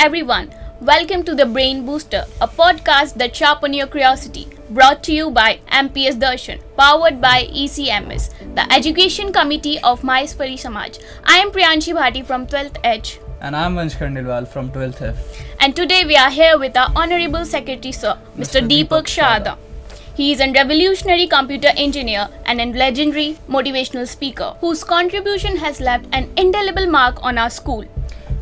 everyone. Welcome to the Brain Booster, a podcast that sharpens your curiosity. Brought to you by MPS Darshan, powered by ECMS, the Education Committee of Maheshwari Samaj. I am Priyanshi Bhati from 12th H. And I'm Vansh Khandelwal from 12th F. And today we are here with our Honorable Secretary Sir, Mr. Deepak Shada. He is a revolutionary computer engineer and a legendary motivational speaker whose contribution has left an indelible mark on our school.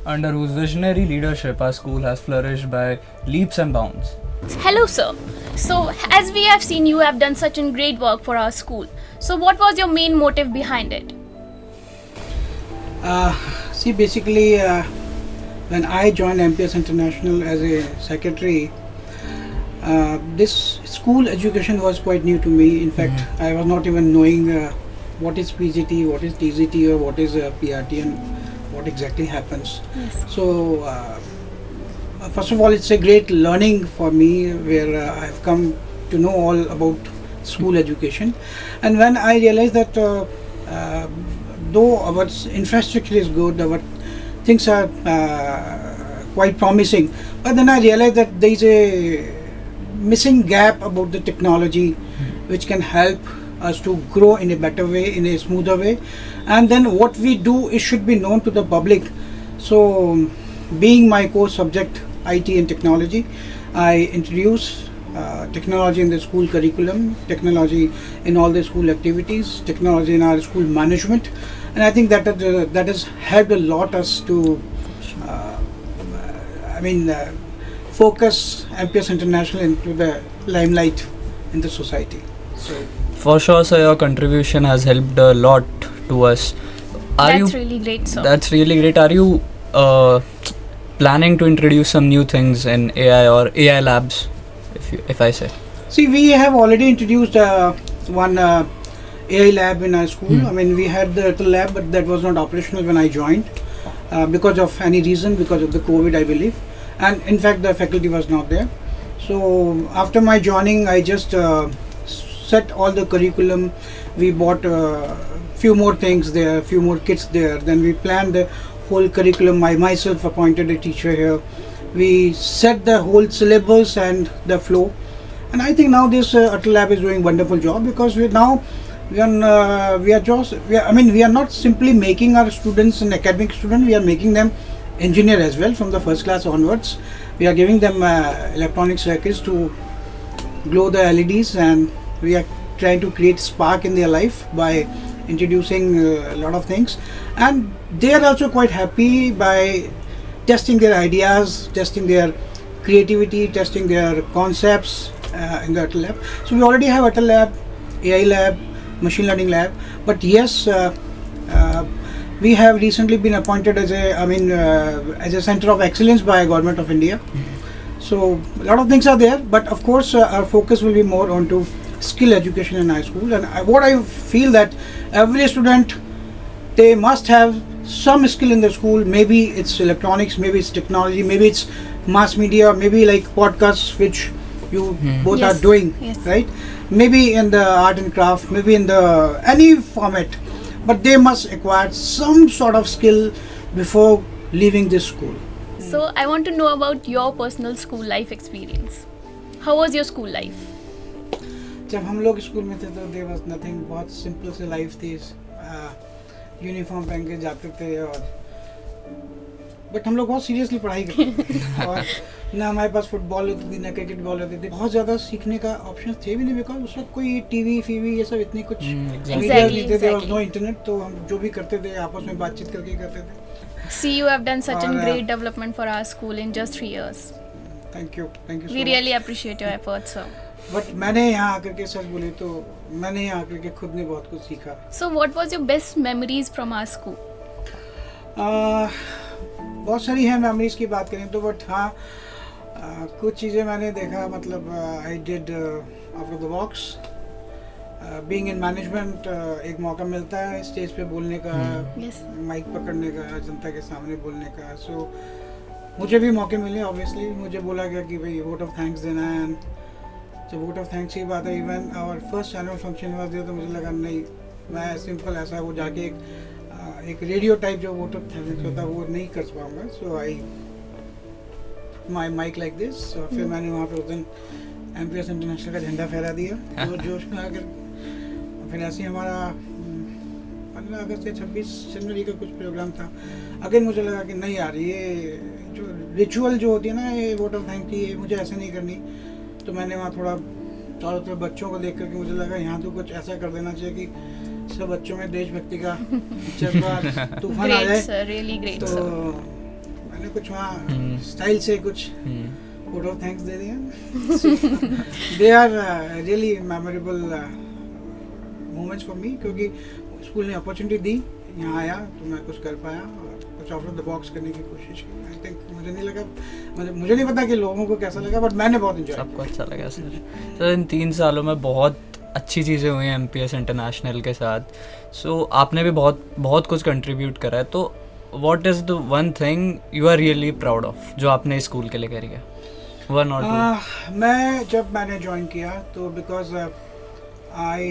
Under whose visionary leadership, our school has flourished by leaps and bounds. Hello, sir. So, as we have seen, you have done such a great work for our school. So, what was your main motive behind it? Basically, when I joined MPS International as a secretary, this school education was quite new to me. In fact, I was not even knowing what is PGT, what is TGT, or what is PRT, and what exactly happens. Yes. So, first of all, it's a great learning for me where I've come to know all about school education. And when I realized that though our infrastructure is good, our things are quite promising, but then I realized that there is a missing gap about the technology which can help us to grow in a better way, in a smoother way. And then what we do, it should be known to the public. So being my core subject IT and technology, I introduce technology in the school curriculum, technology in all the school activities, technology in our school management, and I think that has helped a lot us to focus MPS International into the limelight in the society. So For sure, sir, your contribution has helped a lot to us. That's really great, sir. That's really great. Are you planning to introduce some new things in AI or AI labs, if I say? See, we have already introduced one AI lab in our school. I mean, we had the lab, but that was not operational when I joined because of any reason, because of the COVID, I believe. And in fact, the faculty was not there. So after my joining, I just set all the curriculum. We bought a few more things there, a few more kits there. Then we planned the whole curriculum. I myself appointed a teacher here. We set the whole syllabus and the flow. And I think now this Atal Lab is doing wonderful job because we are not simply making our students an academic student. We are making them engineer as well from the first class onwards. We are giving them electronic circuits to glow the LEDs, and we are trying to create spark in their life by introducing a lot of things. And they are also quite happy by testing their ideas, testing their creativity, testing their concepts in the Atal Lab. So we already have Atal Lab, AI Lab, Machine Learning Lab. But yes, we have recently been appointed as a Center of Excellence by Government of India. So a lot of things are there, but of course our focus will be more onto skill education in high school. And what I feel that every student, they must have some skill in the school. Maybe it's electronics, maybe it's technology, maybe it's mass media, maybe like podcasts, which you both Yes. are doing, Yes. right? Maybe in the art and craft, maybe in the any format, but they must acquire some sort of skill before leaving this school. So, I want to know about your personal school life experience. How was your school life? जब हम लोग school में थे तो there was nothing, बहुत simple सी life थी. Uniform पहन के जाते थे और बट हम लोग बहुत सीरियसली पढ़ाई करते थे और ना हमारे पास फुटबॉल होती थी ना क्रिकेट बॉल होती थी. बहुत ज़्यादा सीखने का ऑप्शन थे भी नहीं बिकॉज उस वक्त कोई टीवी फीवी ये सब इतनी कुछ मीडिया नहीं थे. देयर वाज नो इंटरनेट, तो हम जो भी करते थे आपस में बातचीत करके करते थे. See, you have done such a और, great development for our school in just 3 years. Thank you so We really appreciate your efforts, sir. But मैंने यहाँ आकर के सच बोले तो मैंने यहाँ आकर के खुद ने बहुत कुछ सीखा. So, what was your best memories from our school? बहुत सारी हैं मेमोरीज की बात करें तो, बट हाँ कुछ चीज़ें मैंने देखा. मतलब I did out of the box. Being in management एक मौका मिलता है स्टेज पे बोलने का, Yes. माइक पकड़ने का, जनता के सामने बोलने का. सो मुझे भी मौके मिले. ऑब्वियसली मुझे बोला गया कि भाई वोट ऑफ थैंक्स देना है. जब वोट ऑफ थैंक्स की बात है, इवन और फर्स्ट एनुअल फंक्शन हुआ दिया तो मुझे लगा नहीं, मैं सिंपल ऐसा वो जाके एक रेडियो टाइप जो वोट ऑफ थैंक्स होता है वो नहीं कर पाऊँगा. सो आई माई माइक लाइक दिस, और फिर मैंने वहाँ पे उस दिन MPS इंटरनेशनल का झंडा फहरा दिया तो जोश में आकर। फिर ऐसे ही हमारा 15 अगस्त या 26 जनवरी का कुछ प्रोग्राम था। अगेन मुझे लगा कि नहीं यार, ये जो रिचुअल जो होती है ना, ये वोट ऑफ थैंक की, ये मुझे ऐसे नहीं करनी। तो मैंने वहाँ थोड़ा चारों तरफ बच्चों को देख करके मुझे लगा यहाँ तो कुछ ऐसा कर देना चाहिए कि सब बच्चों में देशभक्ति का जज्बा तूफान आ जाए। really great, तो sir. मैंने कुछ वहाँ स्टाइल से कुछ वोट ऑफ थैंक्स दे दिया। They are really memorable moments for me, क्योंकि स्कूल ने अपॉर्चुनिटी दी, यहाँ आया तो मैं कुछ कर पाया और कुछ आउट ऑफ द बॉक्स करने की कोशिश की। आई थिंक मुझे नहीं लगा, मुझे नहीं पता कि लोगों को कैसा लगा, बट मैंने बहुत एंजॉय। सबको अच्छा लगा सर। तो इन 3 सालों में बहुत अच्छी चीज़ें हुई हैं MPS इंटरनेशनल के साथ। सो आपने भी बहुत कुछ कंट्रीब्यूट करा है। तो what is the one thing you are really proud of जो आपने स्कूल के लिए करी है? 1 or 2? जब मैंने ज्वाइन किया तो because I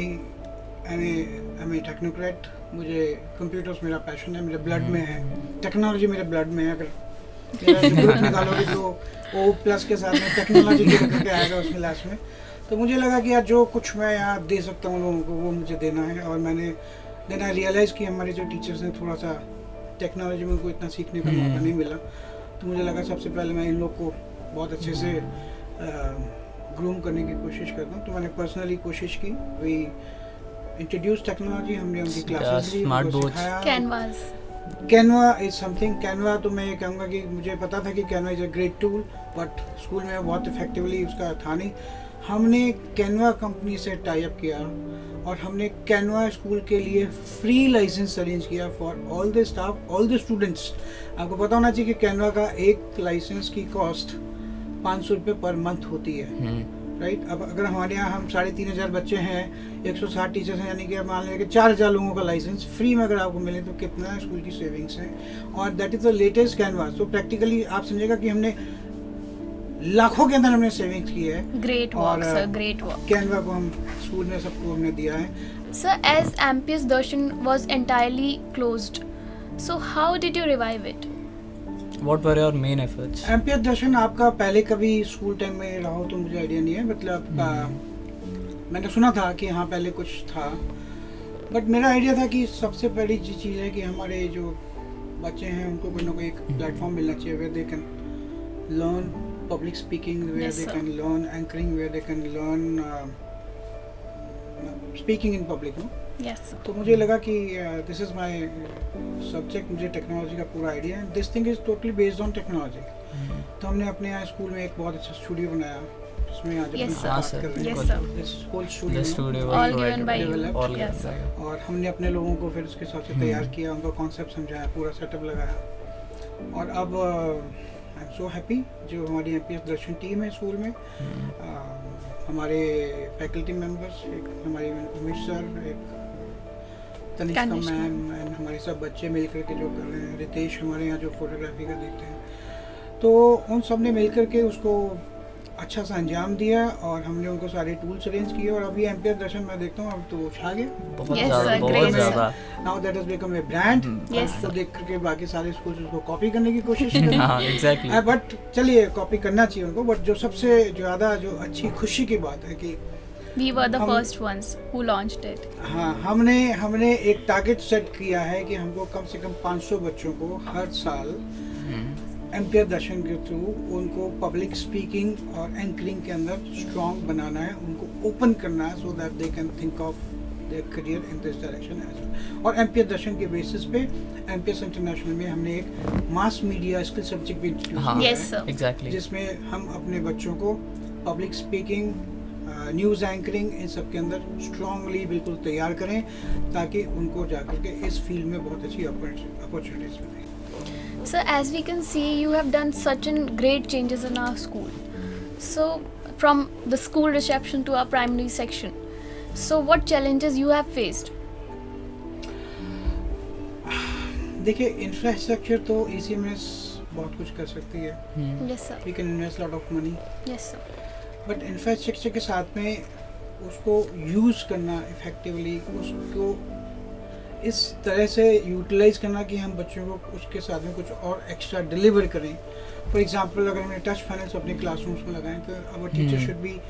am a technocrat, मुझे कंप्यूटर्स मेरा पैशन है, मेरे ब्लड में है, टेक्नोलॉजी मेरे ब्लड में है। अगर मेरा ग्रुप निकालोगे तो O+ के साथ में टेक्नोलॉजी के आएगा उसमें लास्ट में। तो मुझे लगा कि यार जो कुछ मैं यहाँ दे सकता हूँ लोगों को वो मुझे देना है। और मैंने देन आई रियलाइज़ कि हमारे जो टीचर्स हैं थोड़ा सा टेक्नोलॉजी में उनको इतना सीखने का मौका नहीं मिला। तो मुझे लगा सबसे पहले मैं इन लोग को बहुत अच्छे से ग्रूम करने की कोशिश करता हूँ। तो मैंने पर्सनली कोशिश की, वी इंट्रोड्यूस टेक्नोलॉजी, हमने उनकी क्लासेस ली, उनको सिखाया। Canva is something. कैनवा तो मैं ये कहूँगा कि मुझे पता था कि Canva is a great tool, but school में बहुत इफेक्टिवली उसका था नहीं। हमने कैनवा कंपनी से टाई अप किया और हमने कैनवा स्कूल के लिए फ्री लाइसेंस अरेंज किया for all the staff, all the students. आपको पता होना चाहिए कि कैनवा का एक लाइसेंस की कॉस्ट 500 रुपये पर मंथ होती है, राइट। अब अगर हमारे यहाँ हम 3500 बच्चे हैं, 160 टीचर्स हैं, यानी कि मान लें कि 4000 लोगों का लाइसेंस फ्री में अगर आपको मिले तो कितना स्कूल की सेविंग्स है। और that is the latest Canva. तो प्रैक्टिकली आप समझेगा कि हमने लाखों के अंदर हमने सेविंग्स की है। Great work sir, great work. Canva को हम स्कूल में सबको हमने दिया है। Sir, as MPS Darshan was entirely closed, so how did you revive it? What were your main efforts? MPS दर्शन आपका पहले कभी स्कूल टाइम में रहा हो तो मुझे आइडिया नहीं है, मतलब मैंने सुना था कि हाँ पहले कुछ था, बट मेरा आइडिया था कि सबसे बड़ी चीज़ है कि हमारे जो बच्चे हैं उनको कोई ना कोई एक प्लेटफॉर्म मिलना चाहिए where they can learn public speaking, where Yes, they sir. can learn anchoring, where they can learn speaking in public, no? Yes, sir. तो मुझे लगा कि दिस इज़ माय सब्जेक्ट, मुझे टेक्नोलॉजी का पूरा आइडिया है, this thing is totally based on technology. तो हमने अपने यहाँ स्कूल में एक बहुत अच्छा स्टूडियो बनाया जिसमें आज Yes, अपन sir. बात कर रहे हैं। Yes, sir. This whole The studio, studio no? was All provided given by you. developed. All Yes, given sir. by you. और हमने अपने लोगों को फिर उसके हिसाब से तैयार किया, उनका कॉन्सेप्ट समझाया, पूरा सेटअप लगाया। और अब आई एम सो हैप्पी जो हमारी MPS दर्शन टीम है स्कूल में, हमारे फैकल्टी मेंबर्स, एक हमारी उमेश सर, एक तनिष्का तनिष्का। मैम, एंड हमारे सब बच्चे मिल करके जो कर रहे हैं, रितेश हमारे यहाँ जो फोटोग्राफी का देखते हैं, तो उन सब ने मिल करके उसको अच्छा सा अंजाम दिया और हमने उनको सारे टूल्स अरेंज किए। और अभी MPS दर्शन मैं देखता हूँ अब तो छा गया, बहुत Yes, ज़्यादा, sir, बहुत great, sir. ज़्यादा। Now that has become a brand. Yes, तो sir. देख करके बाकी सारे स्कूल उसको कॉपी करने की कोशिश कर रहे हैं। हाँ, exactly. बट चलिए कॉपी करना चाहिए उनको, बट जो सबसे ज़्यादा जो अच्छी खुशी की बात है कि We were the हम- first ones who launched it. हाँ, हमने एक टारगेट सेट किया है कि हमको कम से कम 500 बच्चों को हर साल MPS दर्शन के थ्रू उनको पब्लिक स्पीकिंग और एंकरिंग के अंदर स्ट्रॉन्ग बनाना है, उनको ओपन करना है, so that they can think of their career in this direction as well. और MPS दर्शन के बेसिस पे MPS इंटरनेशनल में हमने एक मास मीडिया स्किल सब्जेक्ट भी इंट्रोड्यूस हाँ, किया Yes, है, sir. Exactly. जिसमें हम अपने बच्चों को पब्लिक स्पीकिंग, न्यूज़ एंकरिंग, इन सब के अंदर स्ट्रांगली बिल्कुल तैयार करें ताकि उनको जाकर के इस फील्ड में बहुत अच्छी अपॉर्चुनिटीज़ मिलें। Sir, as we can see, you have done such an great changes in our school. So, from the school reception to our primary section. So, what challenges you have faced? देखिए, infrastructure तो ECMS बहुत कुछ कर सकती है, Yes, sir. We can invest lot of money, Yes, sir. But infrastructure के साथ में उसको यूज़ करना इफेक्टिवली, उसको इस तरह से यूटिलाइज करना कि हम बच्चों को उसके साथ में कुछ और एक्स्ट्रा डिलीवर करें. फॉर एग्जांपल अगर हमने टच पैनल्स अपने क्लासरूम्स में लगाएं तो our teacher should be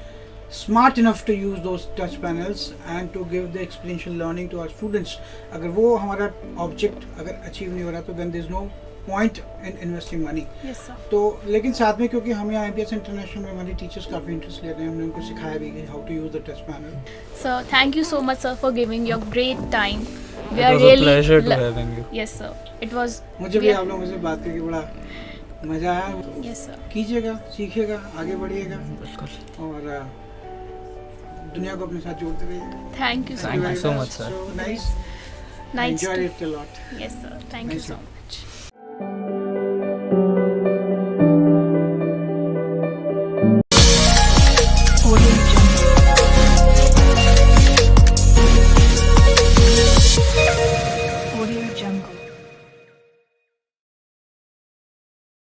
smart enough to use those touch panels and to give the experiential learning to our students. अगर वो हमारा ऑब्जेक्ट अगर अचीव नहीं हो रहा तो then there is no point in investing money. Yes, sir. तो लेकिन साथ में क्योंकि हम यहाँ MPS इंटरनेशनल में हमारी टीचर्स काफ़ी इंटरेस्ट लेते हैं, हमने उनको सिखाया भी कि how to use the touch panel. Sir, thank you so much, sir, for giving your great time. We It are was a really pleasure to having you. Yes, sir. It was. मुझे we भी are- आप लोगों से बात करके बड़ा मज़ा आया. Yes, sir. कीजिएगा, सीखिएगा, आगे बढ़िएगा बिल्कुल. और दुनिया को अपने साथ जोड़ते रहिए. Thank you so Thank you much. so much, sir. So nice. Nice. Enjoyed to- it a lot. Yes, sir. Thank you Nice so one. much.